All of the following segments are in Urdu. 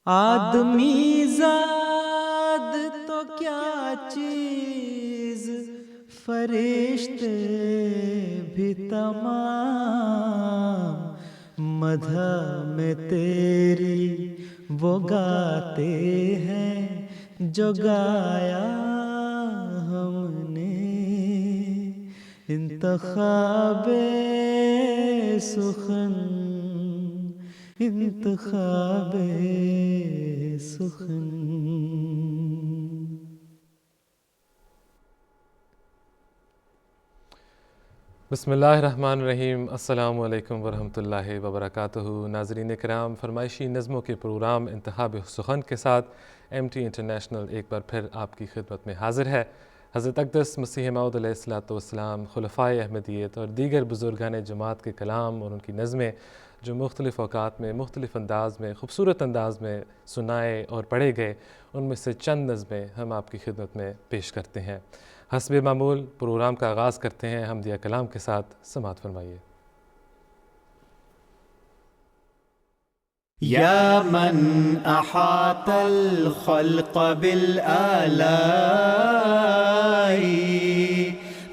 آدمی زاد تو کیا چیز، فرشتے بھی تمام مدح میں تیری وہ گاتے ہیں جو گایا ہم نے، انتخاب سخن انتخاب سخن۔ بسم اللہ الرحمن الرحیم۔ السلام علیکم ورحمۃ اللہ وبرکاتہ۔ ناظرین کرام، فرمائشی نظموں کے پروگرام انتخاب سخن کے ساتھ ایم ٹی انٹرنیشنل ایک بار پھر آپ کی خدمت میں حاضر ہے۔ حضرت اقدس مسیح موعود علیہ الصلوۃ والسلام، خلفائے احمدیت اور دیگر بزرگان جماعت کے کلام اور ان کی نظمیں جو مختلف اوقات میں مختلف انداز میں خوبصورت انداز میں سنائے اور پڑھے گئے، ان میں سے چند نظمیں ہم آپ کی خدمت میں پیش کرتے ہیں۔ حسب معمول پروگرام کا آغاز کرتے ہیں حمدیہ کلام کے ساتھ، سماعت فرمائیے۔ یا من احاط الخلق بالآلاء،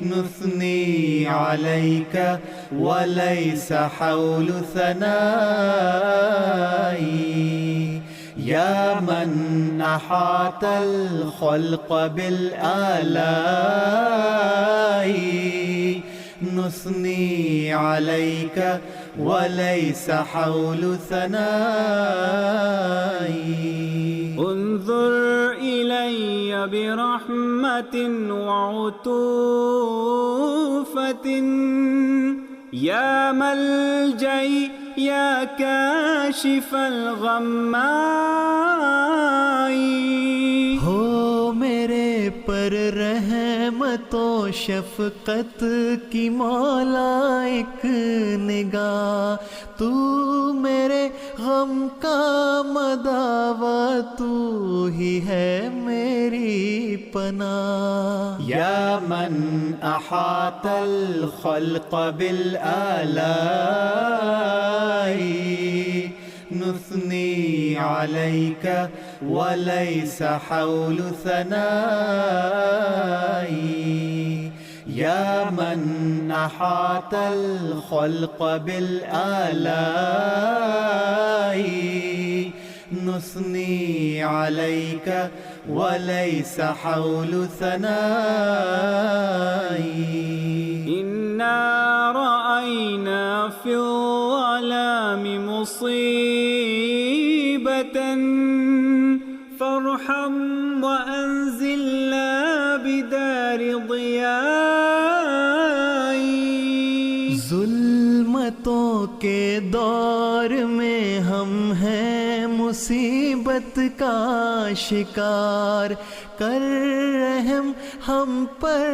نثنی علیک ولیس حول ثنائی، یا من احاط الخلق بالآلاء، نثنی علیک ولیس حول ثنائی، انظر الی برحمت وعطوفت، یا ملجئی یا کاشف الغمائی، ہو میرے پر رحمت و شفقت کی مولا ایک نگاہ، تو میرے غم کا مداوا، تو ہی ہے میری پناہ، یا من احاط الخلق بالآلاء، نثنی علیک ولیس حول ثنائی، یا من احاط الخلق بالآلاء، نثنی علیک ولیس حول ثنائی، انا رأینا فی الظلام مصیبة فارحم وانزلنا بدار ضیاء، ظلمتوں کے دور میں ہم ہیں مصیبت کا شکار، کر رحم ہم پر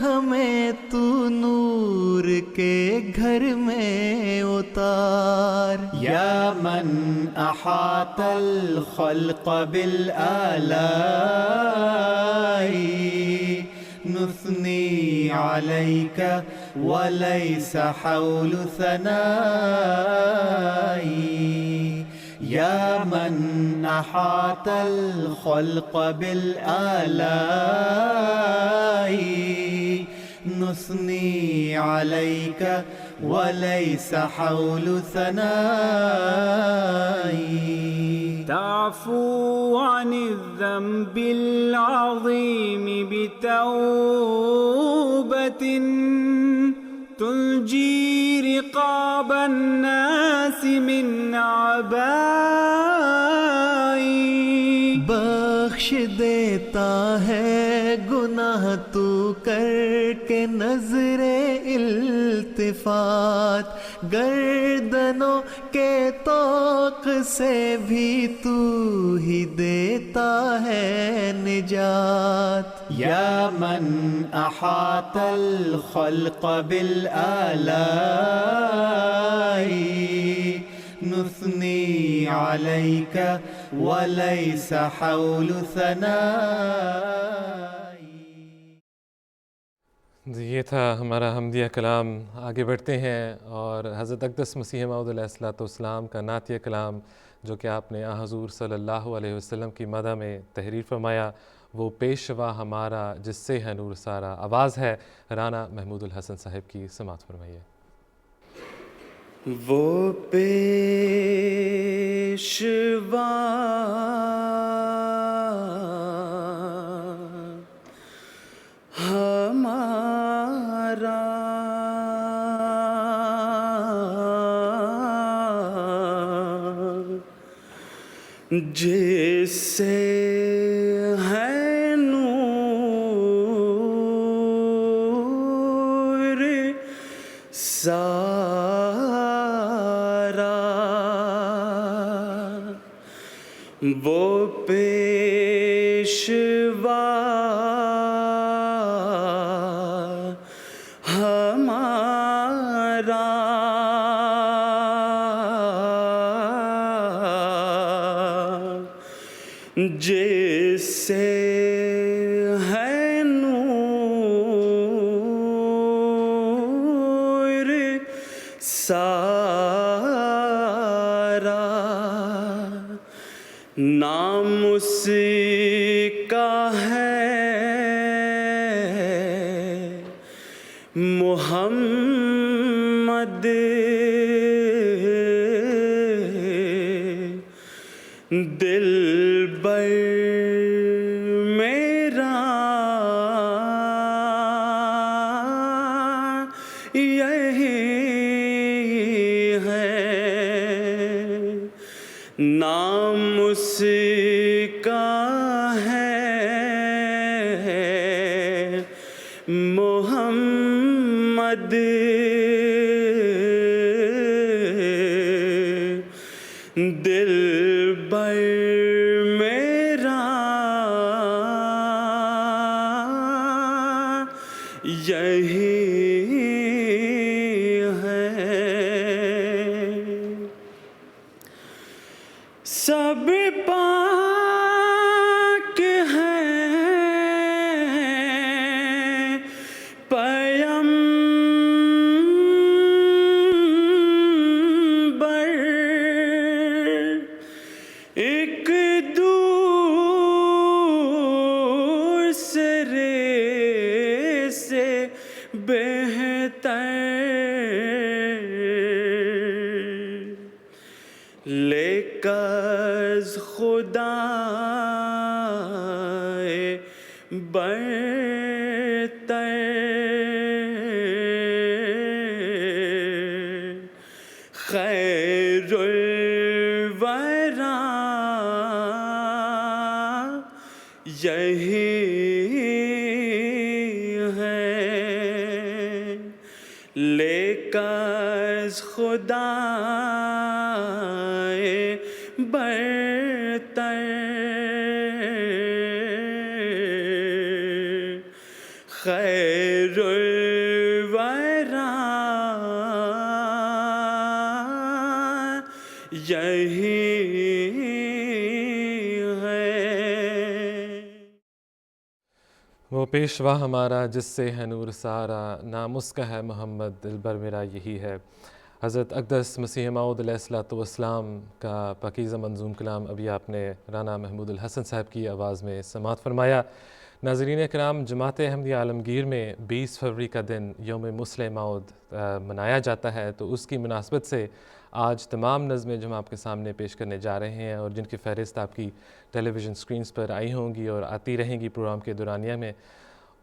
ہمیں تو نور کے گھر میں اتار، یا من احاط الخلق بالآلاء، نثنی علیک ولیس حول ثنائی، یا من احاط الخلق بالآلاء، نثنی علیک ولیس حول ثنائی، تعفو عن الذنب العظیم بتوبة تنجی رقاب الناس من عبائی، بخش دیتا ہے گناہ تو کر کے نظر التفات، گردنوں کے طوق سے بھی تو ہی دیتا ہے نجات، یا من احاط الخلق بالآلاء، نثنی علیک ولیس حول ثنائی۔ یہ تھا ہمارا حمدیہ کلام۔ آگے بڑھتے ہیں اور حضرت اقدس مسیح موعود علیہ الصلوۃ والسلام کا نعتیہ کلام جو کہ آپ نے حضور صلی اللہ علیہ وسلم کی مدح میں تحریر فرمایا، وہ پیشوا ہمارا جس سے ہے نور سارا، آواز ہے رانا محمود الحسن صاحب کی، سماعت فرمائیے۔ وہ پیشوا ہمارا جس سے ہے نور سارا، وہ پیشوا ہمارا جس سے ہے نور سارا، نام اس کا ہے محمد، دلبر میرا یہی ہے، نام اس کا ہے محمد، دلبر میرا یہی ہے، سب پاک ہیں پیمبر، ایک دوسرے سے بہتر، لیکن خدا برتر، خیر الورا یہی ہے، لیکن خدا برتر، خیر الورا یہی ہے۔ وہ پیشوا ہمارا جس سے ہے نور سارا، نام اس کا ہے محمد، دلبر میرا یہی ہے۔ حضرت اقدس مسیح موعود علیہ السلام کا پاکیزہ منظوم کلام ابھی آپ نے رانا محمود الحسن صاحب کی آواز میں سماعت فرمایا۔ ناظرین کرام، جماعت احمدیہ عالمگیر میں 20 فروری کا دن یوم مسلح موعود منایا جاتا ہے، تو اس کی مناسبت سے آج تمام نظمیں جو ہم آپ کے سامنے پیش کرنے جا رہے ہیں اور جن کی فہرست آپ کی ٹیلی ویژن سکرینز پر آئی ہوں گی اور آتی رہیں گی پروگرام کے دورانیہ میں،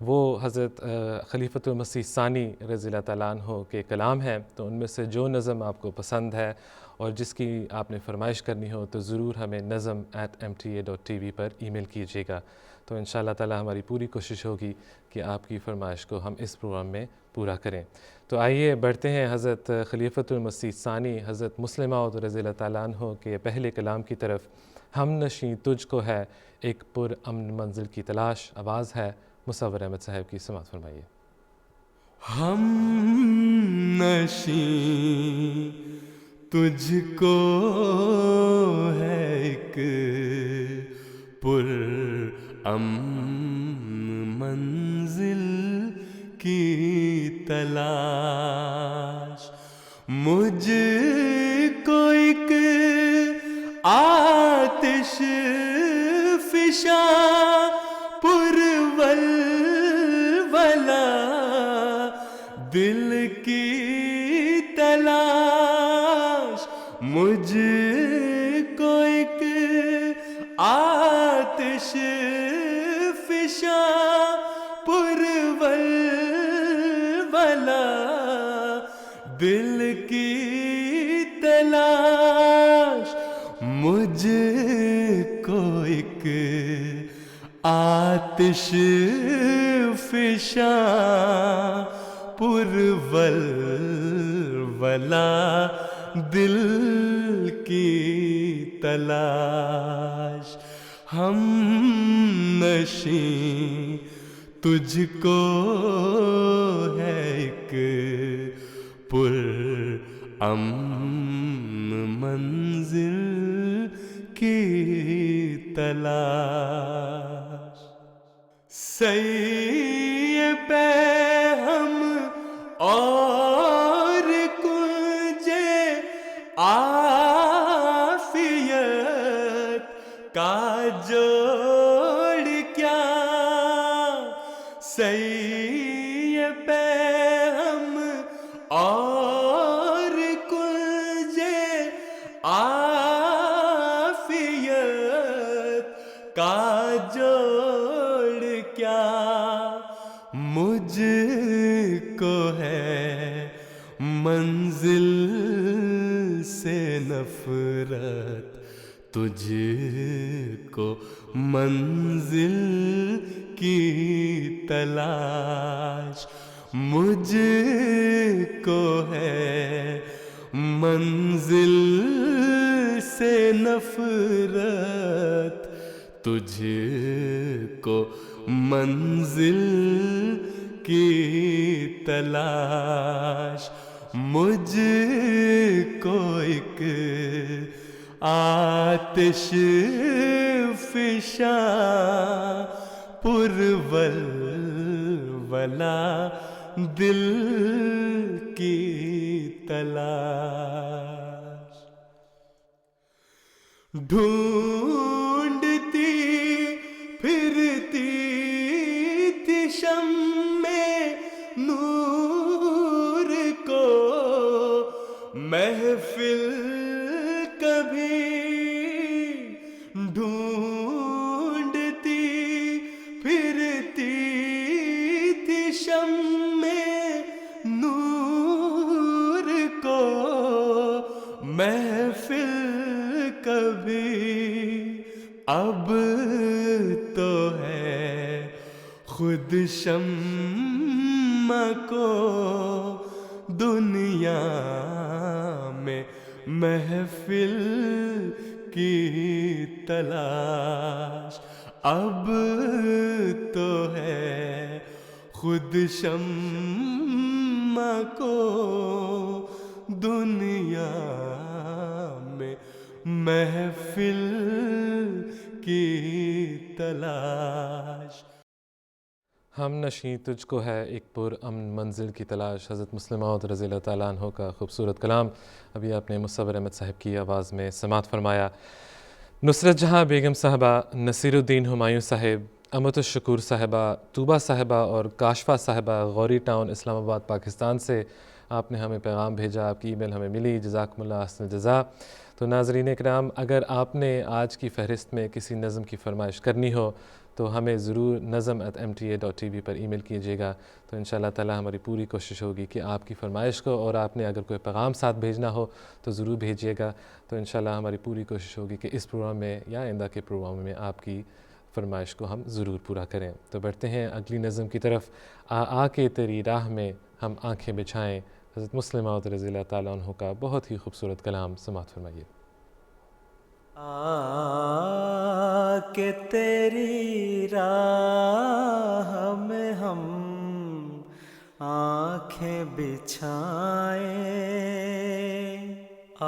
وہ حضرت خلیفۃ المسیح ثانی رضی اللہ تعالیٰ عنہ کے کلام ہیں۔ تو ان میں سے جو نظم آپ کو پسند ہے اور جس کی آپ نے فرمائش کرنی ہو تو ضرور ہمیں nazm@mta.tv پر ای میل کیجیے گا، تو انشاءاللہ تعالیٰ ہماری پوری کوشش ہوگی کہ آپ کی فرمائش کو ہم اس پروگرام میں پورا کریں۔ تو آئیے بڑھتے ہیں حضرت خلیفۃ المسیح ثانی حضرت مسلح موعود رضی اللہ تعالیٰ عنہ کے پہلے کلام کی طرف۔ ہم نشیں تجھ کو ہے ایک پر امن منزل کی تلاش، آواز ہے مصور احمد صاحب کی، سماعت فرمائیے۔ ہم نشیں تجھ کو ہے ایک پر امن منزل کی تلاش، مجھ کو ایک آتش فشاں پرولولہ دل کی تلاش مجھ کو ایک آتش فشاں پرولولہ دل کی تلاش مجھ کو ایک آتش فشاں پرولولہ دل کی تلاش ہم نشیں تجھ کو ہے ایک پر امن منزل کی تلاش سعی پہ ہم اور کنجے عافیت کا جوڑ کیا سعی پہ ہم اور کنجے عافیت کا جوڑ کیا مجھ کو ہے منزل سے نفرت تجھ کو منزل کی تلاش مجھ کو ہے منزل سے نفرت تجھ کو منزل کی تلاش مجھ کو ایک آتش فشاں پرولولہ دل کی تلاش ڈھونڈتی پھرتی تھی شمع نور کو محفل کبھی ڈھونڈتی پھرتی تھی شمع نور کو محفل کبھی اب تو ہے خود شمع کو دنیا میں محفل کی تلاش اب تو ہے خود شمع کو دنیا میں محفل کی تلاش ہم نشیں تجھ کو ہے ایک پر امن منزل کی تلاش حضرت مسلم موعود رضی اللہ تعالیٰ عنہ کا خوبصورت کلام ابھی آپ نے مصور احمد صاحب کی آواز میں سماعت فرمایا۔ نصرت جہاں بیگم صاحبہ، نصیر الدین ہمایوں صاحب، امت الشکور صاحبہ، طوبہ صاحبہ اور کاشفہ صاحبہ غوری ٹاؤن اسلام آباد پاکستان سے آپ نے ہمیں پیغام بھیجا، آپ کی ای میل ہمیں ملی، جزاکم اللہ احسن الجزا۔ تو ناظرین اکرام، اگر آپ نے آج کی فہرست میں کسی نظم کی فرمائش کرنی ہو تو ہمیں ضرور nazm@mta.tv پر ای میل کیجیے گا، تو انشاءاللہ تعالی ہماری پوری کوشش ہوگی کہ آپ کی فرمائش کو، اور آپ نے اگر کوئی پیغام ساتھ بھیجنا ہو تو ضرور بھیجیے گا، تو انشاءاللہ ہماری پوری کوشش ہوگی کہ اس پروگرام میں یا آئندہ کے پروگرام میں آپ کی فرمائش کو ہم ضرور پورا کریں۔ تو بڑھتے ہیں اگلی نظم کی طرف۔ آ کے تیری راہ میں ہم آنکھیں بچھائیں، حضرت مسلم موعود رضی اللہ تعالیٰ عنہ کا بہت ہی خوبصورت کلام سماعت فرمائیے۔ آ کے تیری راہ میں ہم آنکھیں بچھائیں، آ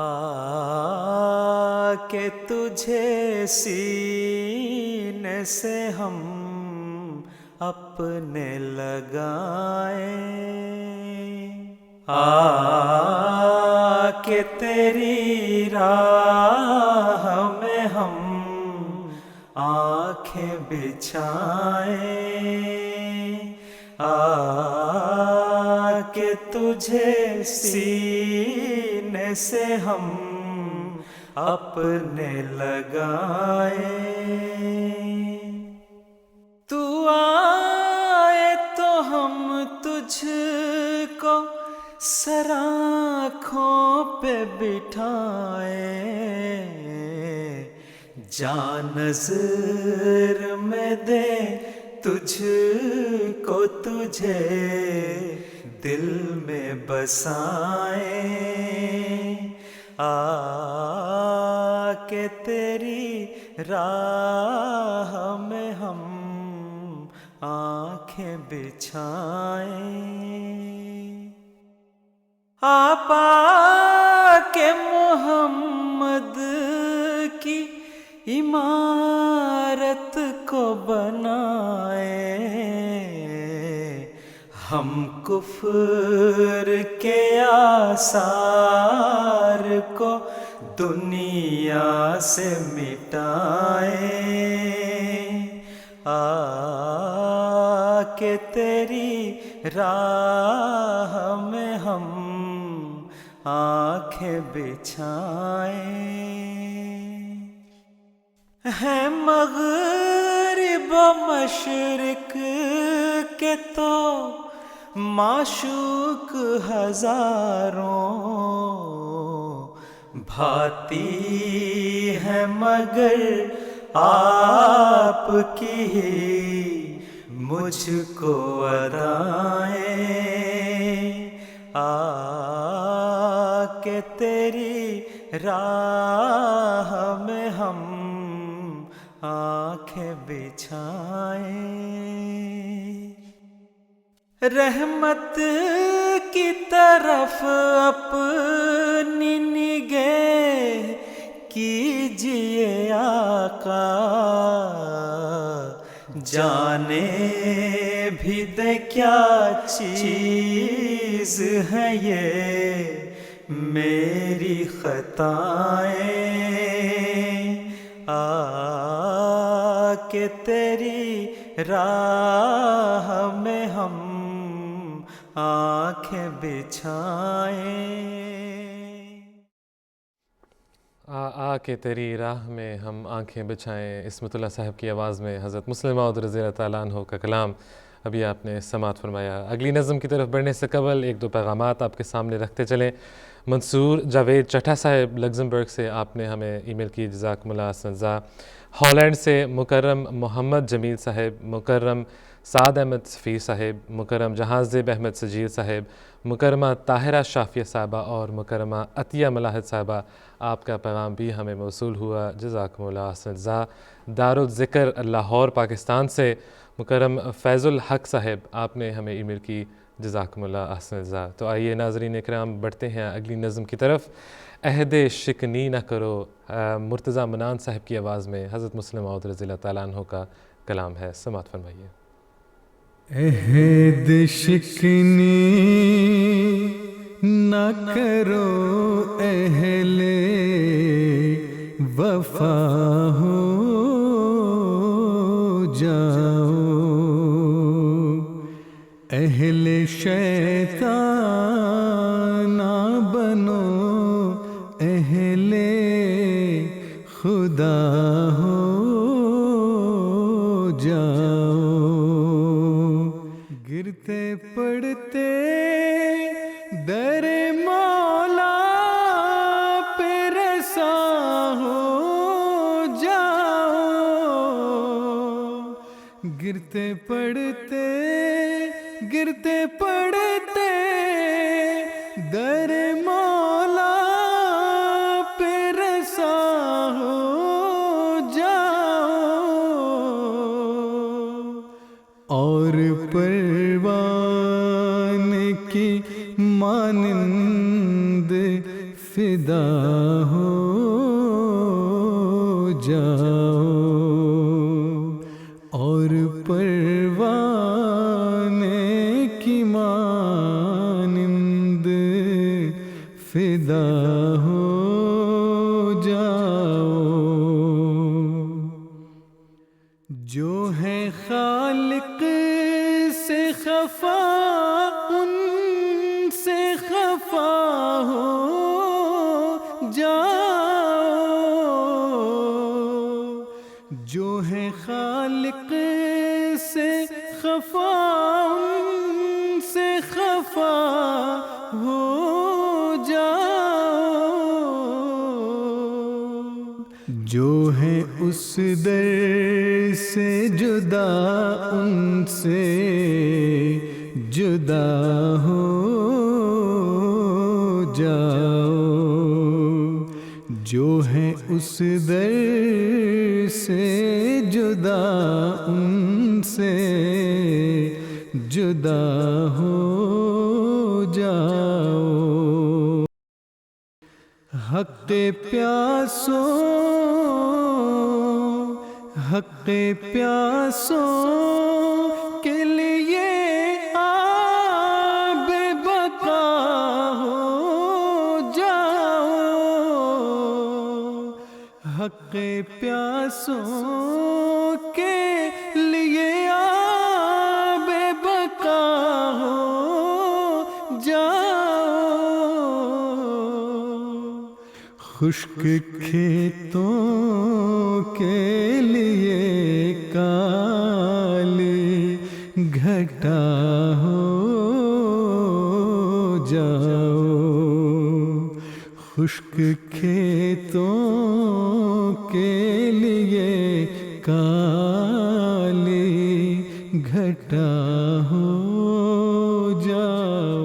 کے تجھے سینے سے ہم اپنے لگائیں، آ کے تیری راہ میں ہم آنکھیں بچھائیں آ کے تجھے سینے سے ہم اپنے لگائیں تو آئے تو ہم تجھ کو سر آنکھوں پہ بٹھائیں جان نظر میں دے تجھ کو تجھے دل میں بسائیں آ کے تیری راہ میں ہم آنکھیں بچھائیں آپ کے محمد کی عمارت کو بنائیں ہم کفر کے آثار کو دنیا سے مٹائیں آ کے تیری راہ میں ہم آنکھیں بچھائیں ہے مغرب و مشرق کے تو معشوق ہزاروں بھاتی ہے مگر آپ کی ہی مجھ کو ادائیں آ کہ تیری راہ میں ہم آنکھیں بچھائیں رحمت کی طرف اپنی نگاہ کیجئے آقا جانے بھی دے کیا چیز ہے یہ میری خطائیں آ کہ تیری راہ میں ہم آنکھیں بچھائیں آ کے تیری راہ میں ہم آنکھیں بچھائیں عصمت اللہ صاحب کی آواز میں حضرت مسلم موعود رضی اللہ تعالیٰ عنہ کا کلام ابھی آپ نے سماعت فرمایا۔ اگلی نظم کی طرف بڑھنے سے قبل ایک دو پیغامات آپ کے سامنے رکھتے چلیں۔ منصور جاوید چٹھا صاحب لگزمبرگ سے آپ نے ہمیں ای میل کی، جزاکم اللہ احسن جزا۔ ہالینڈ سے مکرم محمد جمیل صاحب، مکرم سعد احمد سفیر صاحب، مکرم جہانزیب احمد سجیر صاحب، مکرمہ طاہرہ شافیہ صاحبہ اور مکرمہ عطیہ ملاحد صاحبہ، آپ کا پیغام بھی ہمیں موصول ہوا، جزاکم اللہ احسن جزا۔ دارالذکر لاہور پاکستان سے مکرم فیض الحق صاحب، آپ نے ہمیں ای میل کی، جزاکم اللہ احسن جزا۔ تو آئیے ناظرین اکرام بڑھتے ہیں اگلی نظم کی طرف۔ عہد شکنی نہ کرو، مرتضیٰ منان صاحب کی آواز میں حضرت مسلم موعود رضی اللہ تعالیٰ عنہ کا کلام ہے، سماعت فرمائیے۔ عہد شکنی نہ کرو اہل وفا ہو جاؤ، اہل شیطان نہ بنو، اہل خدا ہو جاؤ، گرتے پڑتے در مولا پہ رسا ہو جاؤ، گرتے پڑتے در مولا پہ رسا ہو جاؤ، اور پروان کی مانند فدا ہو جاؤ، اور پروان کی مانند فدا ہو جاؤ۔ خفا ان سے خفا ہو جاؤ، جو ہے خالق سے خفا ان سے خفا ہو جاؤ، جو ہے اس در سے جدا ان سے جدا ہو جاؤ، جو ہے اس در سے جدا ان سے جدا ہو جاؤ۔ حق پیاسوں حق پیاسوں کے لیے آب بقا ہو جاؤ، حق پیاسوں کے لیے آب بقا ہو جاؤ، خشک کھیتوں کے لیے کالی گھٹا ہو جاؤ، خشک کھیتوں کے لیے کالی گھٹا ہو جاؤ۔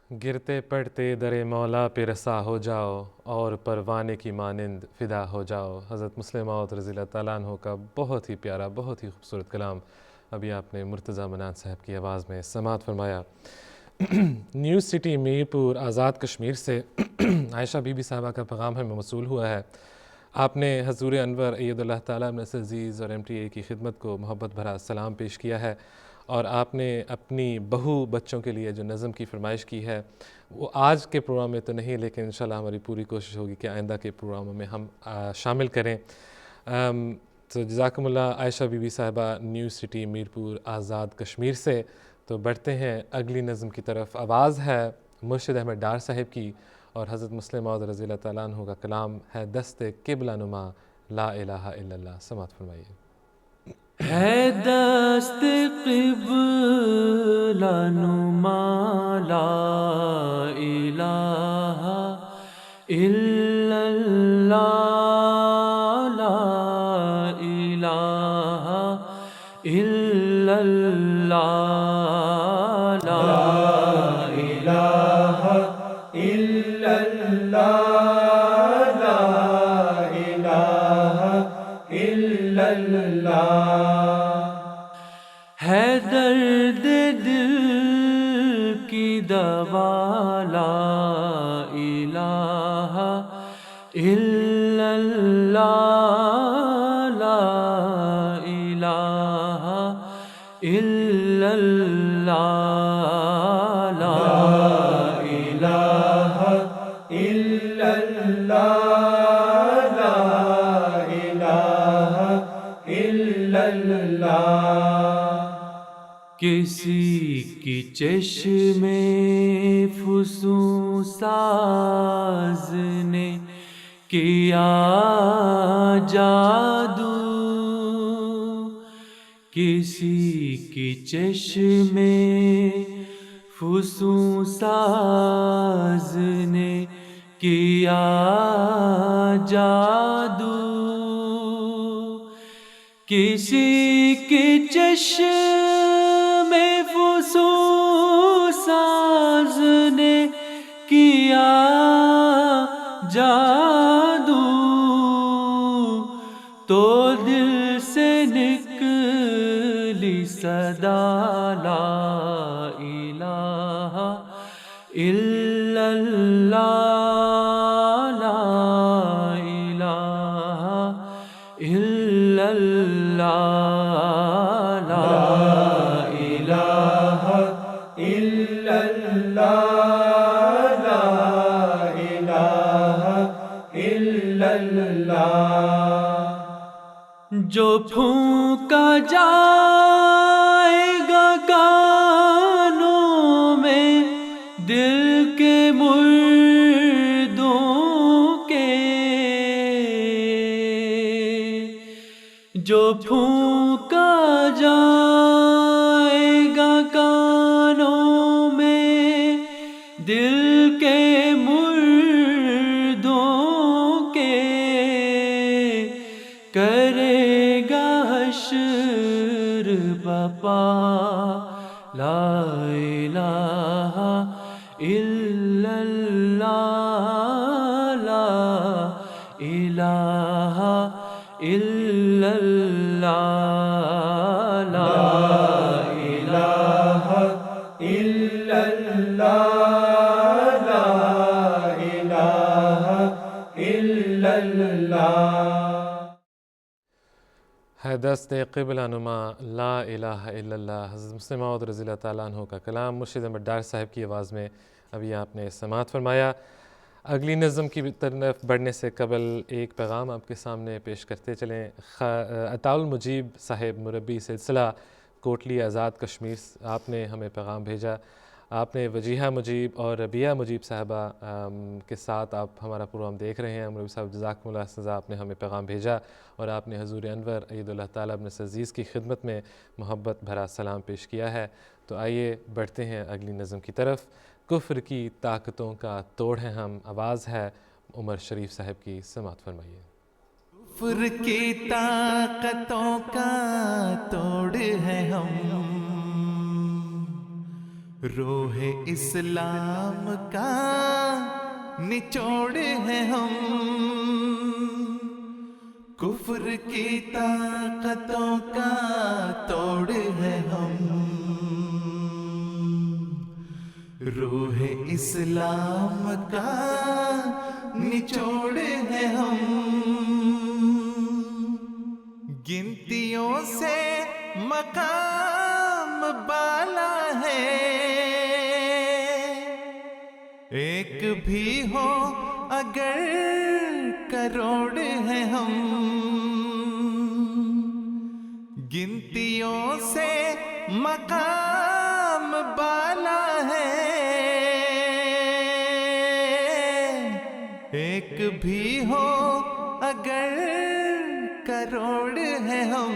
گرتے پڑتے در مولا پہ رسا ہو جاؤ اور پروانے کی مانند فدا ہو جاؤ۔ حضرت مسلم موعود رضی اللہ تعالیٰ عنہ کا بہت ہی پیارا، بہت ہی خوبصورت کلام ابھی آپ نے مرتضیٰ منان صاحب کی آواز میں سماعت فرمایا۔ نیو سٹی میرپور آزاد کشمیر سے عائشہ بی بی صاحبہ کا پیغام ہمیں موصول ہوا ہے۔ آپ نے حضور انور اید اللہ تعالیٰ ابن عزیز اور MTA کی خدمت کو محبت بھرا سلام پیش کیا ہے، اور آپ نے اپنی بہو بچوں کے لیے جو نظم کی فرمائش کی ہے وہ آج کے پروگرام میں تو نہیں، لیکن انشاءاللہ ہماری پوری کوشش ہوگی کہ آئندہ کے پروگراموں میں ہم شامل کریں۔ تو جزاکم اللہ عائشہ بی بی صاحبہ نیو سٹی میرپور آزاد کشمیر سے۔ تو بڑھتے ہیں اگلی نظم کی طرف۔ آواز ہے مرشد احمد ڈار صاحب کی، اور حضرت مسلم موعود رضی اللہ تعالیٰ عنہ کا کلام ہے دست قبلہ نما لا الہ الا اللہ۔ سماعت فرمائیے۔ ہے دست قبلہ نما لا الہ الا اللہ، لا الہ الا اللہ، لا الہ الا اللہ، لا الہ الا اللہ، ہے درد دل کی دوا لا الہ الا اللہ، لا الہ الا اللہ، لا الہ الا اللہ، لا الہ الا اللہ، کسی کی چشم فسوں ساز نے کیا جادو، کسی کی چشم فسوں ساز نے کیا جادو، کسی کی چشم فسوں ساز نے کیا جادو، تو دل سے نکلی صدا لا الہ الا اللہ، لا الہ الا اللہ، لا الہ الا اللہ، لا الہ الا اللہ، جو پھونکا جائے گا کانوں میں دل کے مردوں کے، جو پھونکا جائے گا کانوں میں دل کے مردوں کے، کرے گا حشر بپا لا الہ الا اللہ، لا الہ الا اللہ، لا الہ الا اللہ، لا الہ الا اللہ۔ ہے دست قبلہ نما لا الہ الا اللہ، حضرت مسلم موعود رضی اللہ تعالیٰ عنہ کا کلام مرشد احمد ڈار صاحب کی آواز میں ابھی آپ نے سماعت فرمایا۔ اگلی نظم کی طرف بڑھنے سے قبل ایک پیغام آپ کے سامنے پیش کرتے چلیں۔ عطاء المجیب صاحب مربی سلسلہ کوٹلی آزاد کشمیر، آپ نے ہمیں پیغام بھیجا۔ آپ نے وجیہہ مجیب اور ربیہ مجیب صاحبہ کے ساتھ آپ ہمارا پروگرام دیکھ رہے ہیں۔ مربی صاحب جزاکم اللہ سزا، آپ نے ہمیں پیغام بھیجا اور آپ نے حضور انور عید اللہ تعالیٰ ابن عزیز کی خدمت میں محبت بھرا سلام پیش کیا ہے۔ تو آئیے بڑھتے ہیں اگلی نظم کی طرف۔ کفر کی طاقتوں کا توڑ ہیں ہم، آواز ہے عمر شریف صاحب کی، سماعت فرمائیے۔ کفر کی طاقتوں کا توڑ ہے ہم، روح اسلام کا نچوڑ ہے ہم، کفر کی طاقتوں کا توڑ ہے ہم، روح اسلام کا نچوڑ ہے ہم، گنتیوں سے مقام بالا ہے، ایک بھی ہو اگر کروڑ ہے ہم، گنتیوں سے مقام بالا ہے، ایک بھی ہو اگر کروڑ ہے ہم،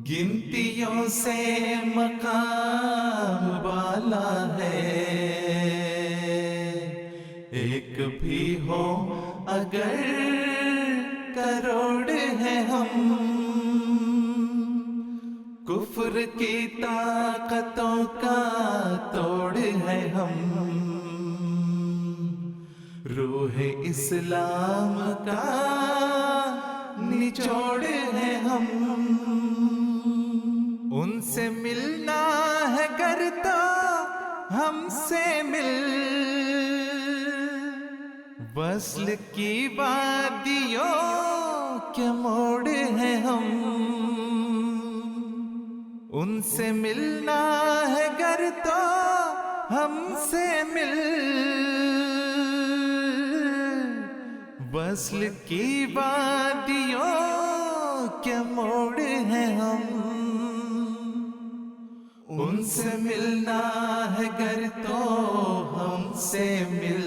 گنتیوں سے مقام بالا ہے، ایک بھی ہو اگر کروڑ ہے ہم، کفر کی طاقتوں کا توڑ ہے ہم، روح اسلام کا نچوڑ ہے ہم، ان سے ملنا ہے گر تو ہم سے مل، وصل کی وادیوں کے موڑ ہیں ہم، ان سے ملنا ہے گر تو ہم سے مل، وصل کی وادیوں کے موڑ ہیں ہم، ان سے ملنا ہے گر تو ہم سے مل،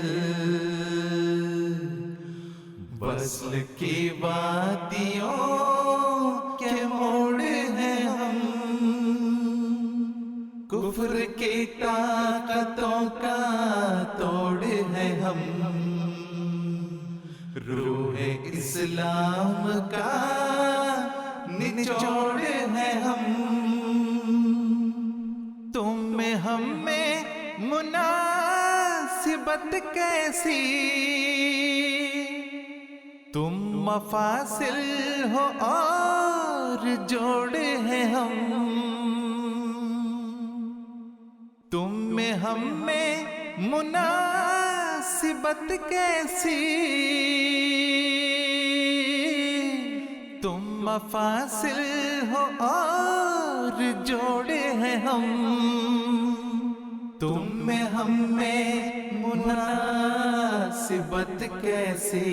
وصل کی وادیوں کے موڑ ہیں ہم، کفر کی طاقتوں کا توڑ ہے ہم، روح اسلام کا نچوڑ ہے ہم، تم میں ہم میں مناسبت کیسی، تم مفاصل ہو اور جوڑ ہیں ہم، تم میں ہم میں مناسبت کیسی، تم مفاصل ہو اور جوڑے ہیں ہم، تم میں ہم میں مناسبت کیسی،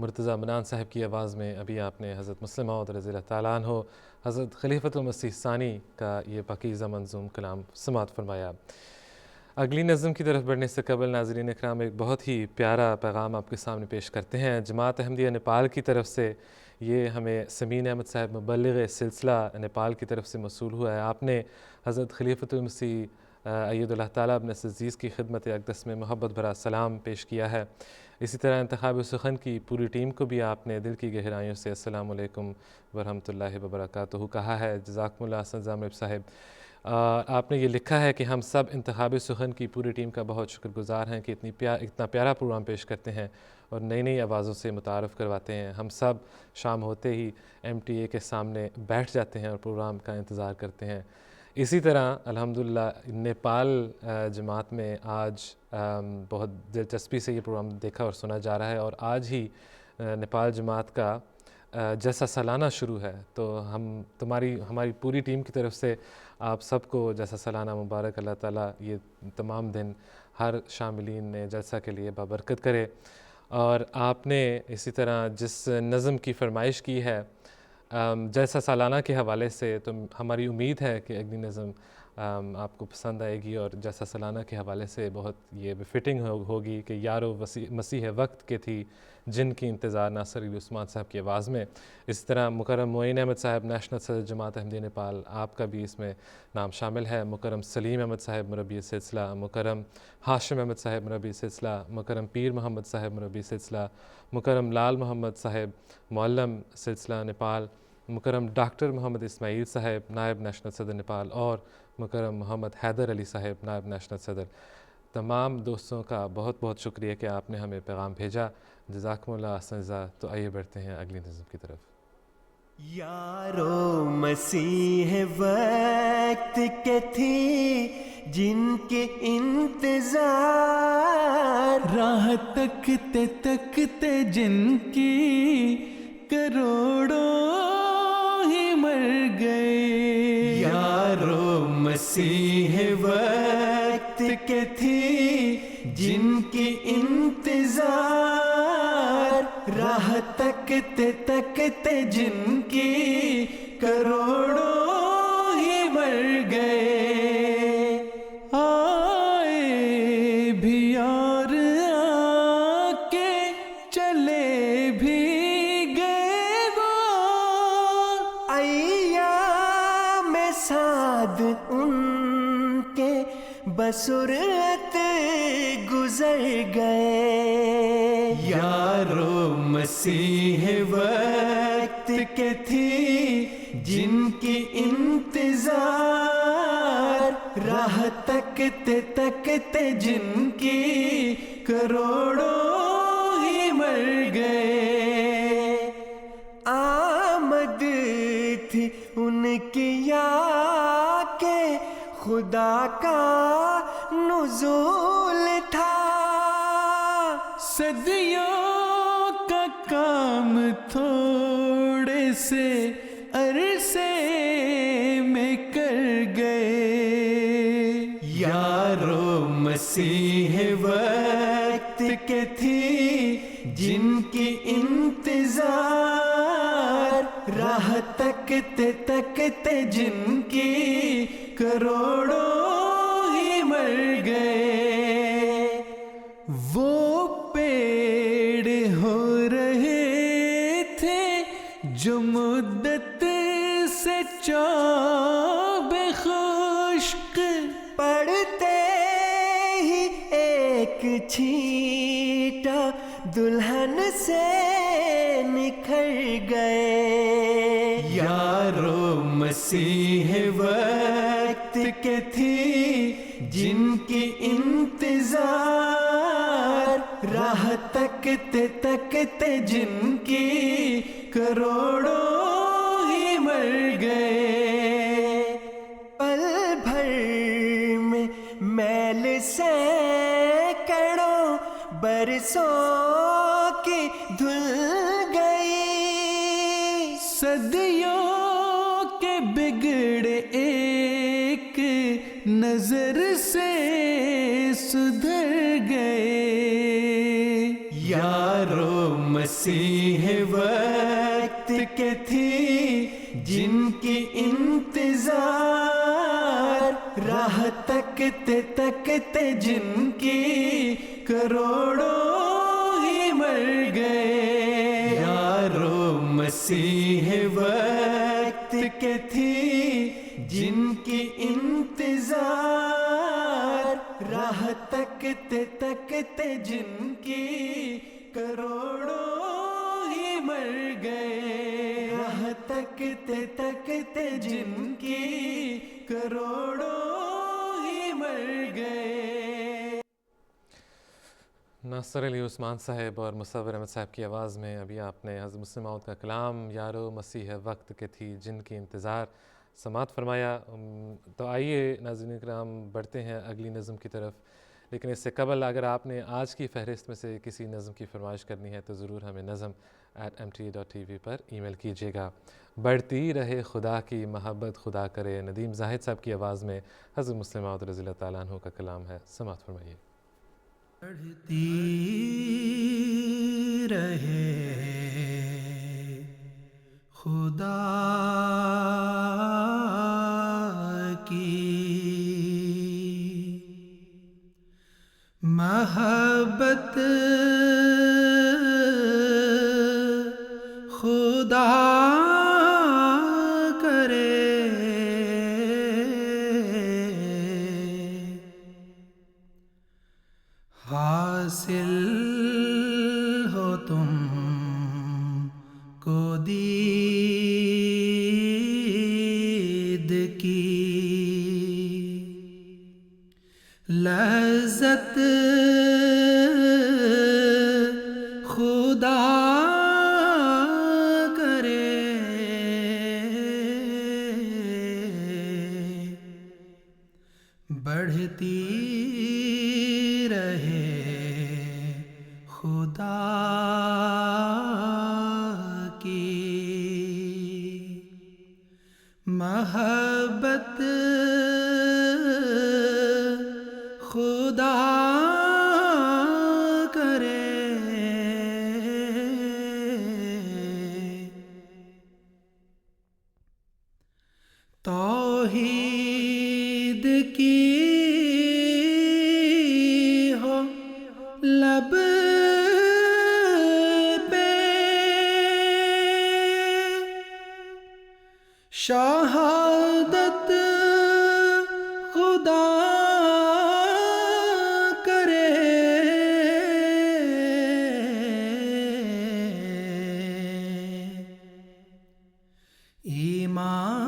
مرتضیٰ منان صاحب کی آواز میں ابھی آپ نے حضرت مسلم موعود رضی اللہ تعالیٰ عنہ حضرت خلیفۃ المسیح ثانی کا یہ پاکیزہ منظوم کلام سماعت فرمایا۔ اگلی نظم کی طرف بڑھنے سے قبل ناظرین اکرام ایک بہت ہی پیارا پیغام آپ کے سامنے پیش کرتے ہیں۔ جماعت احمدیہ نیپال کی طرف سے یہ ہمیں سمین احمد صاحب مبلغ سلسلہ نیپال کی طرف سے موصول ہوا ہے۔ آپ نے حضرت خلیفۃ المسیح اید اللہ تعالیٰ ابن عزیز کی خدمت اقدس میں محبت بھرا سلام پیش کیا ہے۔ اسی طرح انتخاب سخن کی پوری ٹیم کو بھی آپ نے دل کی گہرائیوں سے السلام علیکم ورحمۃ اللہ وبرکاتہ کہا ہے۔ جزاکم اللہ حسن ضامر صاحب، آپ نے یہ لکھا ہے کہ ہم سب انتخاب سخن کی پوری ٹیم کا بہت شکر گزار ہیں کہ اتنا پیارا پروگرام پیش کرتے ہیں اور نئی نئی آوازوں سے متعارف کرواتے ہیں۔ ہم سب شام ہوتے ہی MTA کے سامنے بیٹھ جاتے ہیں اور پروگرام کا انتظار کرتے ہیں۔ اسی طرح الحمدللہ نیپال جماعت میں آج بہت دلچسپی سے یہ پروگرام دیکھا اور سنا جا رہا ہے، اور آج ہی نیپال جماعت کا جلسہ سالانہ شروع ہے، تو ہماری پوری ٹیم کی طرف سے آپ سب کو جلسہ سالانہ مبارک۔ اللہ تعالیٰ یہ تمام دن ہر شاملین نے جلسہ کے لیے بابرکت کرے۔ اور آپ نے اسی طرح جس نظم کی فرمائش کی ہے جلسہ سالانہ کے حوالے سے، تو ہماری امید ہے کہ اگلی نظم آپ کو پسند آئے گی اور جلسہ سالانہ کے حوالے سے بہت یہ بفٹنگ ہوگی کہ یارو مسیح وقت کے تھی جن کی انتظار ناصر علی عثمان صاحب کی آواز میں۔ اس طرح مکرم معین احمد صاحب نیشنل صدر جماعت احمدیہ نیپال، آپ کا بھی اس میں نام شامل ہے۔ مکرم سلیم احمد صاحب مربی سلسلہ، مکرم ہاشم احمد صاحب مربی سلسلہ، مکرم پیر محمد صاحب مربی سلسلہ، مکرم لال محمد صاحب معلم سلسلہ نیپال، مکرم ڈاکٹر محمد اسماعیل صاحب نائب نیشنل صدر نیپال، اور مکرم محمد حیدر علی صاحب نائب نیشنل صدر۔ تمام دوستوں کا بہت بہت شکریہ کہ آپ نے ہمیں پیغام بھیجا۔ جزاکم اللہ احسن جزا۔ تو آئیے بڑھتے ہیں اگلی نظم کی طرف۔ یارو مسیح وقت کے تھی جن کے انتظار، راہ تکتے تکتے جن کی کروڑوں ہی مر گئے۔ یارو مسیح وقت کے تھی جن کی انتظار، راہ تکتے تکتے جن کی کروڑوں ہی مر گئے۔ آئے بھی اور آ کے چلے بھی گئے وہ، ایام سعد ان کے بسرعت گزر گئے۔ یارو مسیح وقت کے تھی جن کی انتظار، راہ تکتے تکتے جن کی کروڑوں ہی مر گئے۔ آمد تھی ان کی یا کہ خدا کا نزول تھا، صدیوں کا کام تھوڑے سے عرصے میں کر گئے۔ یارو مسیح وقت کے تھی جن کی انتظار، راہ تکتے تکتے جن کی کروڑوں ہی مر گئے۔ وہ پیڑ ہو رہے تھے جو مدت سے چوب خشک، پڑتے ہی ایک چھینٹا دلہن سے نکھر گئے۔ یارو مسیح وقت کے تھی جن کی انتظار، راہ تکتے تکتے جن کی کروڑوں ہی مر گئے۔ پل بھر میں میل سینکڑوں برسوں کی دھل گئی، صدیوں کے بگڑے ایک نظر سے سدھر گئے۔ یارو مسیح مسیح وقت کے تھی جن کی انتظار، راہ تکتے تکتے جن کی کروڑوں ہی مر گئے. یارو مسیح وقت کے تھی جن کی انتظار، راہ تکتے تکتے جن کی کروڑوں ہی مر گئے. راہ تکتے تکتے جن کی کروڑوں ہی مر گئے. ناصر علی عثمان صاحب اور مصور احمد صاحب کی آواز میں ابھی آپ نے حضرت مسلم موعود کا کلام یارو مسیح وقت کے تھی جن کی انتظار سماعت فرمایا. تو آئیے ناظرین کرام بڑھتے ہیں اگلی نظم کی طرف، لیکن اس سے قبل اگر آپ نے آج کی فہرست میں سے کسی نظم کی فرمائش کرنی ہے تو ضرور ہمیں nazm@mta.tv پر ای میل کیجیے گا. بڑھتی رہے خدا کی محبت خدا کرے، ندیم زاہد صاحب کی آواز میں حضرت مسلم موعود رضی اللہ تعالیٰ عنہ کا کلام ہے، سماعت فرمائیے. بڑھتی رہے خدا کی محبت خدا کرے، حاصل ہو تم کو دید کی لذت خدا کرے. بڑھتی رہے خدا کی محبت خدا کرے. توحید کی ہو لب پہ شہادت خدا کرے.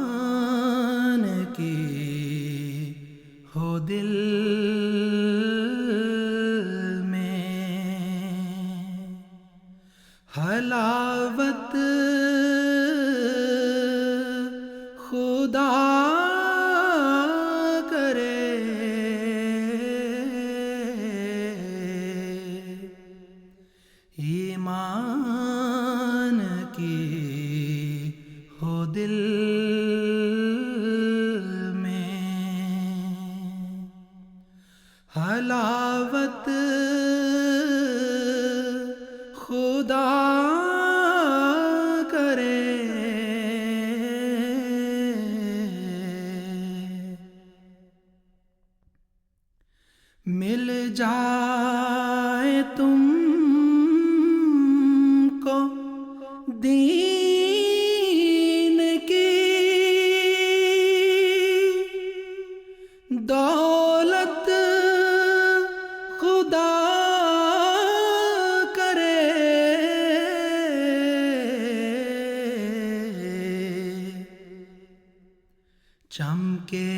ایمان کی ہو دل میں حلاوت خدا کرے. ایمان کی ہو دل میں حلاوت خدا کرے. مل جائے تم کو دین کی دولت خدا کرے. چمکے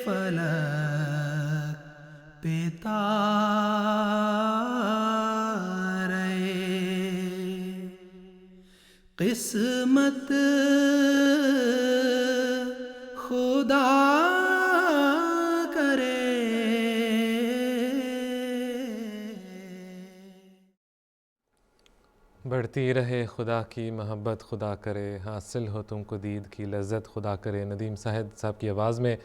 فلک پہ تارے قسمت خدا کرے. بڑھتی رہے خدا کی محبت خدا کرے، حاصل ہو تم کو دید کی لذت خدا کرے. ندیم زاہد صاحب کی آواز میں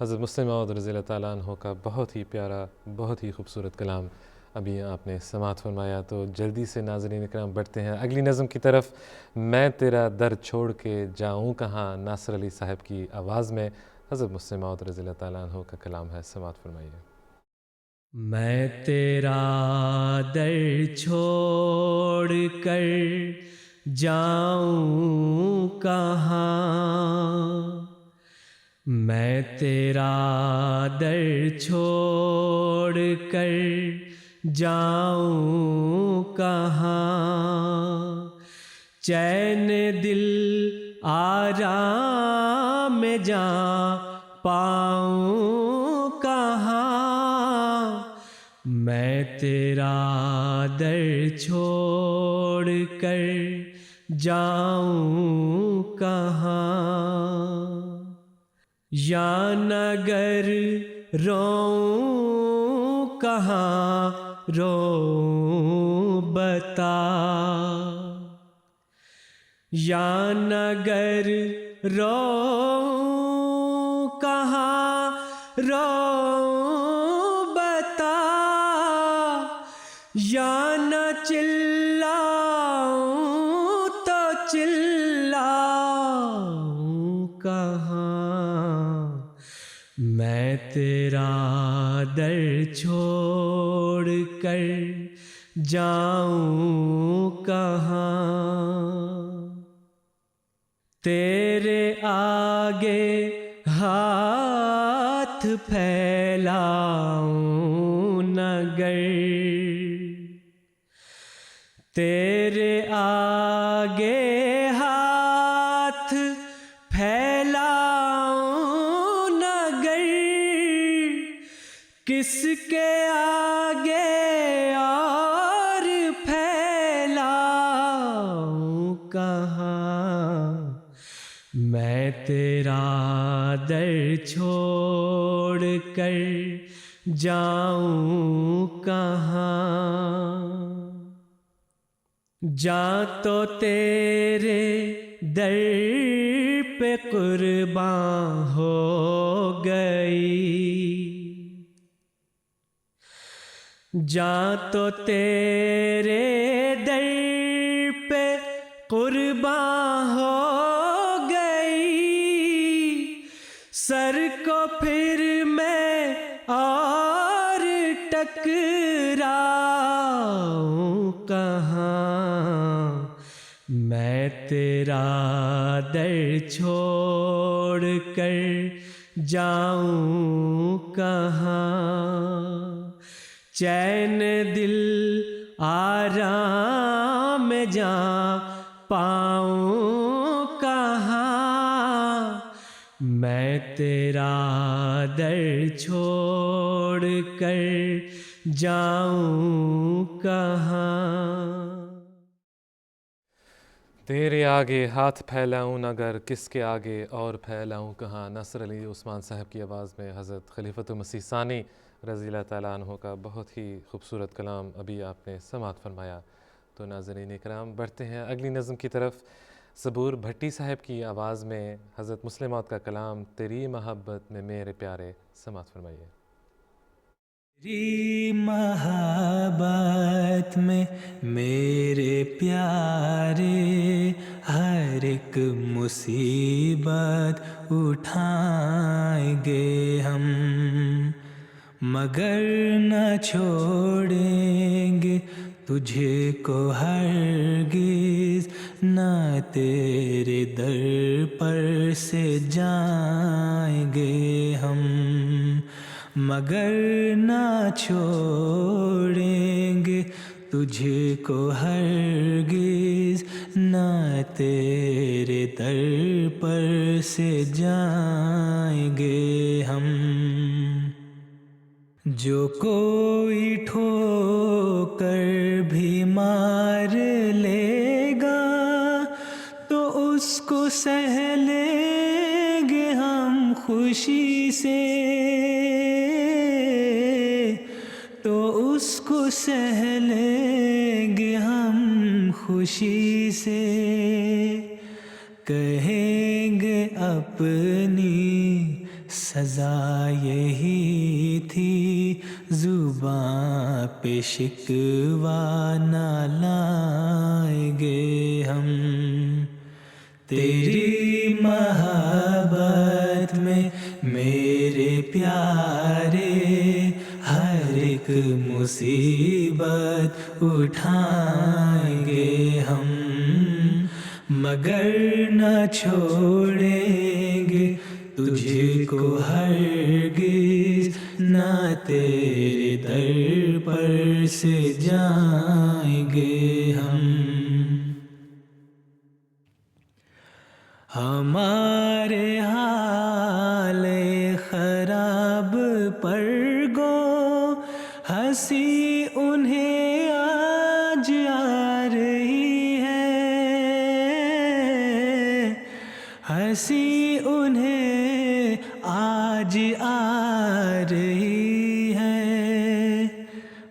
حضرت مسلم موعود رضی اللہ تعالیٰ عنہ کا بہت ہی پیارا، بہت ہی خوبصورت کلام ابھی آپ نے سماعت فرمایا. تو جلدی سے ناظرین کرام بڑھتے ہیں اگلی نظم کی طرف. میں تیرا در چھوڑ کے جاؤں کہاں، ناصر علی صاحب کی آواز میں حضرت مسلم موعود رضی اللہ تعالیٰ عنہ کا کلام ہے. سماعت فرمائیے. میں تیرا در چھوڑ کر جاؤں کہاں، میں تیرا در چھوڑ کر جاؤں کہاں، چین دل آرام میں جا پاؤں کہاں، میں تیرا در چھوڑ کر جاؤں کہاں، یا نگر روؤں کہاں رو بتا، یا نگر روؤں کہاں رو بتا، یا نہ چلاؤں تو چلاؤں کہاں، میں تیرا در چھوڑ کر جاؤں کہاں، تیرے آگے ہاتھ پھیلاؤں نگر، تیرے آگے ہاتھ پھیلاؤں نگر، کس کے آگے اور پھیلاؤں کہاں، میں تیرا در چھوڑ کر جاؤں کہاں، جاں تو تیرے در پہ قرباں ہو گئی، جاں تو تیرے در پہ قرباں ہو گئی، سر کو پھر میں اور ٹکراؤں کہاں، میں تیرا در چھوڑ کر جاؤں کہاں، چین دل آرام میں جا پاؤں کہاں، میں تیرا در چھوڑ کر جاؤں کہاں، تیرے آگے ہاتھ پھیلاؤں نگر، کس کے آگے اور پھیلاؤں کہاں. ناصر علی عثمان صاحب کی آواز میں حضرت خلیفۃ المسیح ثانی رضی اللہ تعالیٰ عنہ کا بہت ہی خوبصورت کلام ابھی آپ نے سماعت فرمایا. تو ناظرین اکرام بڑھتے ہیں اگلی نظم کی طرف. صبور بھٹی صاحب کی آواز میں حضرت مسلم موعود کا کلام تیری محبت میں میرے پیارے. سماعت فرمائیے. تیری محبت میں میرے پیارے، ہر ایک مصیبت اٹھائیں گے ہم، مگر نہ چھوڑیں گے تجھے کو ہرگز، نہ تیرے در پر سے جائیں گے ہم، مگر نہ چھوڑیں گے تجھے کو ہرگز، نہ تیرے در پر سے جائیں گے ہم. جو کوئی ٹھوکر بھی مار لے گا تو اس کو سہ لیں گے ہم خوشی سے، تو اس کو سہ لیں گے ہم خوشی سے، کہیں گے اپنی سزا یہی تھی زباں پہ شکوہ نہ لائیں گے ہم. تیری محبت میں میرے پیارے ہر ایک مصیبت اٹھائیں گے ہم، مگر نہ چھوڑیں گے تجھ کو ہرگز، نہ تیرے در پر سے جائیں گے ہم. ہمارے حال خراب پر گو ہنسی انہیں آج آ رہی ہے، ہنسی انہیں آج آ رہی ہے،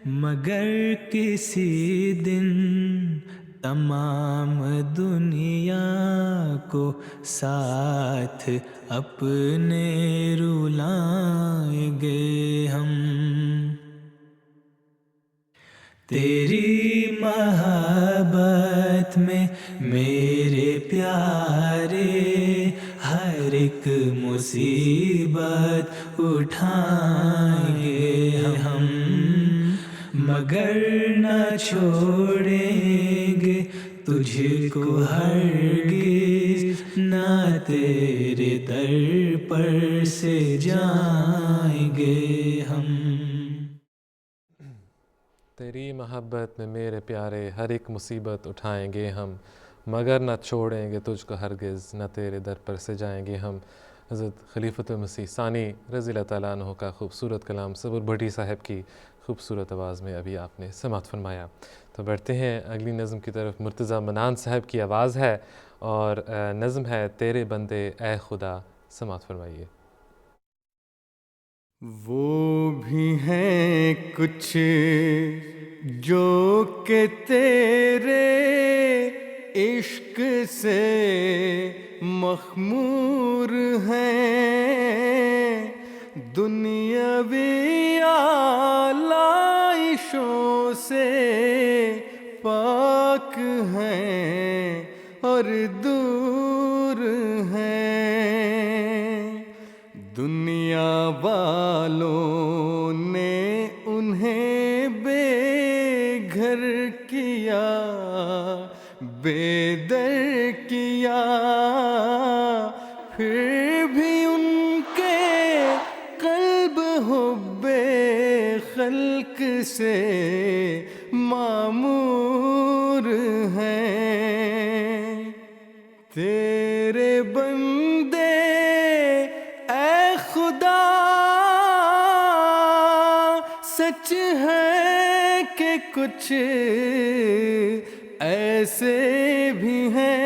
مگر کسی دن تمام دنیا کو ساتھ اپنے رلائیں گے ہم. تیری محبت میں میرے پیارے ہر ایک مصیبت اٹھائیں گے ہم، مگر نہ چھوڑیں گے تجھ کو ہرگز، نہ تیرے در پر سے جائیں گے ہم. تیری محبت میں میرے پیارے ہر ایک مصیبت اٹھائیں گے ہم، مگر نہ چھوڑیں گے تجھ کو ہرگز، نہ تیرے در پر سے جائیں گے ہم. حضرت خلیفۃ المسیح ثانی رضی اللہ تعالیٰ عنہ کا خوبصورت کلام صبر بھٹی صاحب کی خوبصورت آواز میں ابھی آپ نے سماعت فرمایا. تو بڑھتے ہیں اگلی نظم کی طرف. مرتضیٰ منان صاحب کی آواز ہے اور نظم ہے تیرے بندے اے خدا. سماعت فرمائیے. وہ بھی ہیں کچھ جو کہ تیرے عشق سے مخمور ہیں، دنیاوی آلائشوں سے پاک ہیں اور دور ہیں. دنیا والوں نے انہیں بے گھر کیا، بے در کیا، پھر بھی ان کے قلب حب خلق سے معمور ہیں. تیرے بندے اے خدا سچ ہے کہ کچھ ایسے بھی ہیں،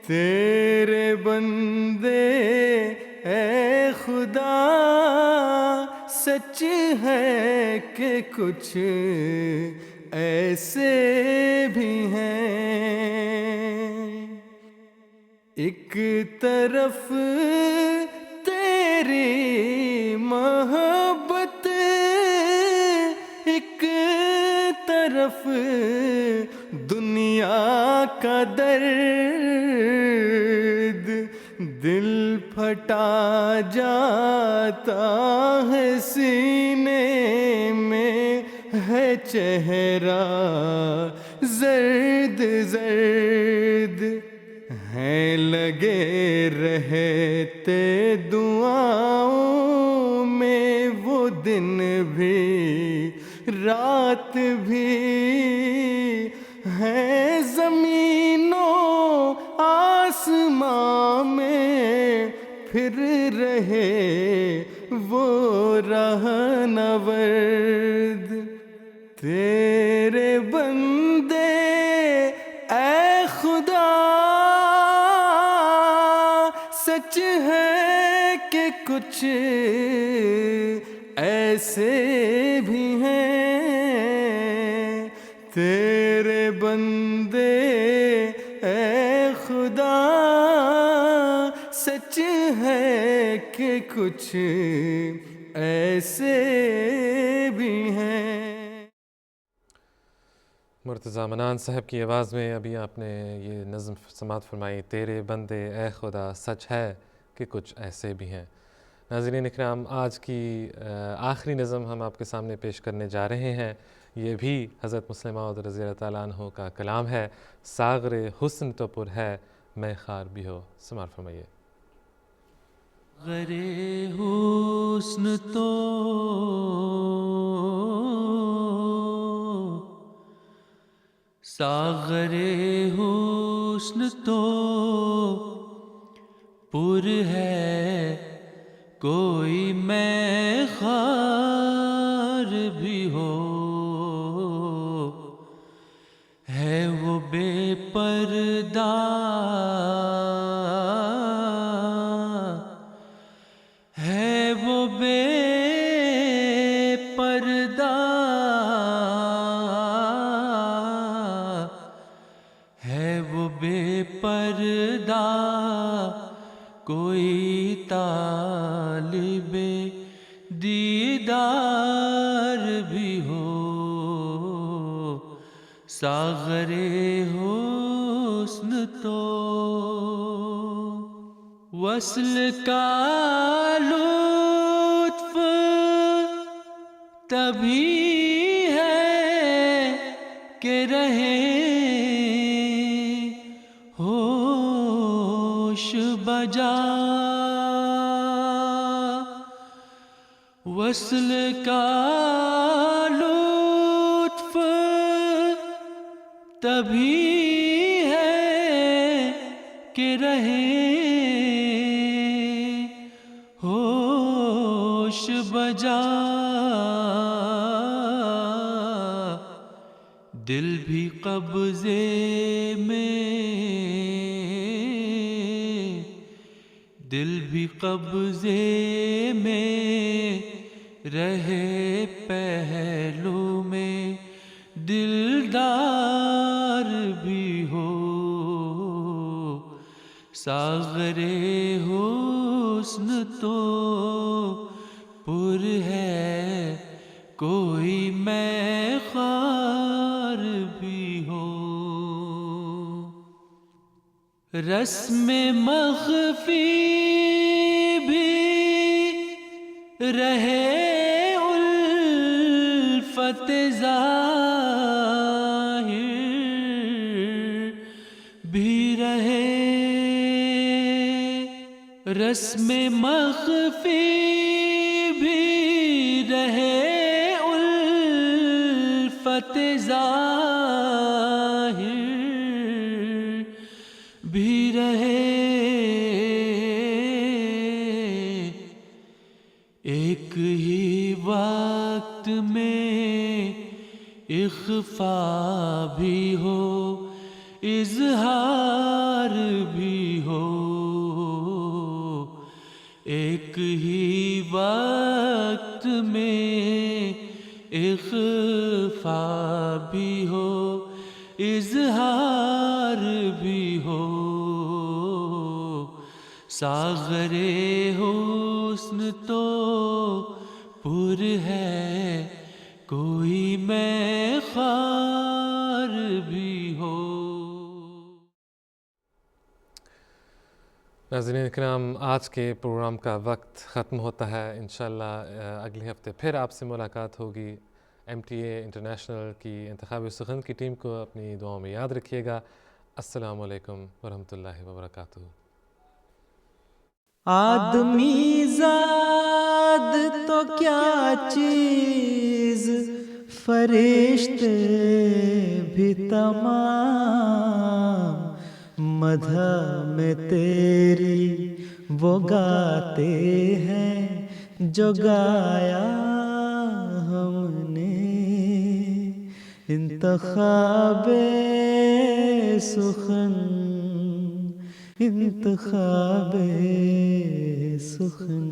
تیرے بندے اے خدا سچ ہے کہ کچھ ایسے بھی ہیں. ایک طرف تیری محبت، ایک طرف دنیا کا درد، دل پھٹا جاتا ہے سینے میں ہے چہرہ زرد زرد، ہیں لگے رہتے دعاؤں میں وہ دن بھی رات بھی، ہیں زمین و آسماں میں پھر رہے وہ رہنورد. تیرے بندے اے خدا سچ ہے کہ کچھ ایسے بھی ہیں، تیرے بندے اے خدا سچ ہے کہ کچھ ایسے بھی ہیں. مرتضیٰ منان صاحب کی آواز میں ابھی آپ نے یہ نظم سماعت فرمائی، تیرے بندے اے خدا سچ ہے کہ کچھ ایسے بھی ہیں. ناظرین اکرام، آج کی آخری نظم ہم آپ کے سامنے پیش کرنے جا رہے ہیں. یہ بھی حضرت مسلم موعود رضی اللہ تعالیٰ عنہ کا کلام ہے. ساغر حسن تو پر ہے میں خار بھی ہو. سماعت فرمائیے. غرے حسن تو ساغر حسن تو پر ہے، کوئی میں خار بھی ہو، ہے وہ بے پردہ، ہے وہ بے پردہ، ہے وہ بے پردہ، کوئی طالب دیدار بھی ہو، ساغر حسن تو. وصل کا لطف تبھی ہے کہ رہے ہوش بجا، وصل کا لطف تبھی ہے کہ رہے ہوش بجا، دل بھی قبضے میں، دل بھی قبضے میں رہے، پہلو میں دلدار بھی ہو، ساغر حسن تو پر ہے، کوئی میں خار بھی ہو. رسم مخفی بھی رہے، الفت ظاہر بھی رہے، رسم مخفی بھی رہے، الفت ظاہر بھی رہے، ایک ہی وقت میں اخفا بھی ہو، اظہار بھی ہو، ایک ہی وقت میں اخفا بھی ہو، اظہار بھی ہو، ساغر حسن تو پر ہے، کوئی میں خار بھی ہو. ناظرین اکرام، آج کے پروگرام کا وقت ختم ہوتا ہے. انشاءاللہ اگلے ہفتے پھر آپ سے ملاقات ہوگی. MTA انٹرنیشنل کی انتخابی سخن کی ٹیم کو اپنی دعاؤں میں یاد رکھیے گا. السلام علیکم ورحمۃ اللہ وبرکاتہ. آدمی زاد تو کیا چیز، فرشتے بھی تمام، مدح میں تیری وہ گاتے ہیں جو گایا ہم نے. انتخاب سخن، انتخاب سخن.